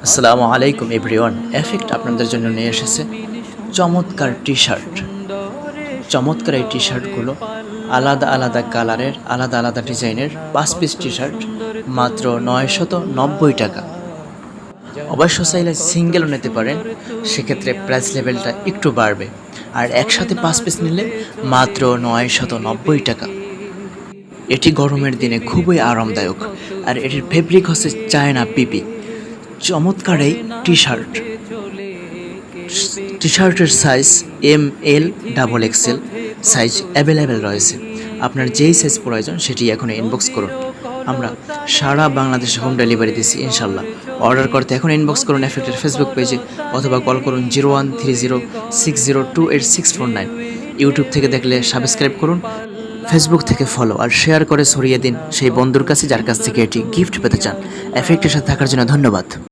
আসসালামু আলাইকুম everyone. Effect আপনাদের জন্য নিয়ে এসেছে চমৎকার টি শার্ট। চমৎকার এই টি শার্টগুলো আলাদা আলাদা কালারের, আলাদা আলাদা ডিজাইনের 5 পিস টি শার্ট মাত্র 990 টাকা। অবশ্য চাইলে সিঙ্গেলও নিতে পারেন, সেক্ষেত্রে প্রাইস লেভেলটা একটু বাড়বে। আর একসাথে 5 পিস নিলে মাত্র 990 টাকা। এটি গরমের দিনে খুবই আরামদায়ক, আর এটির ফেব্রিক হচ্ছে চায়না পিপি। চমৎকার এই টি শার্ট। টি শার্টের size ML XL size available রয়েছে। আপনার যেই সাইজ প্রয়োজন সেটি এখন ইনবক্স করুন। আমরা সারা বাংলাদেশে হোম ডেলিভারি দিচ্ছি ইনশাল্লাহ। অর্ডার করতে এখন ইনবক্স করুন এফেক্টের ফেসবুক পেজে, অথবা কল করুন 013060284649। ইউটিউব থেকে দেখলে সাবস্ক্রাইব করুন, ফেসবুক থেকে ফলো আর শেয়ার করে ছড়িয়ে দিন সেই বন্ধুর কাছে যার কাছ থেকে এটি গিফট পেতে চান। এফেক্টের সাথে থাকার জন্য ধন্যবাদ।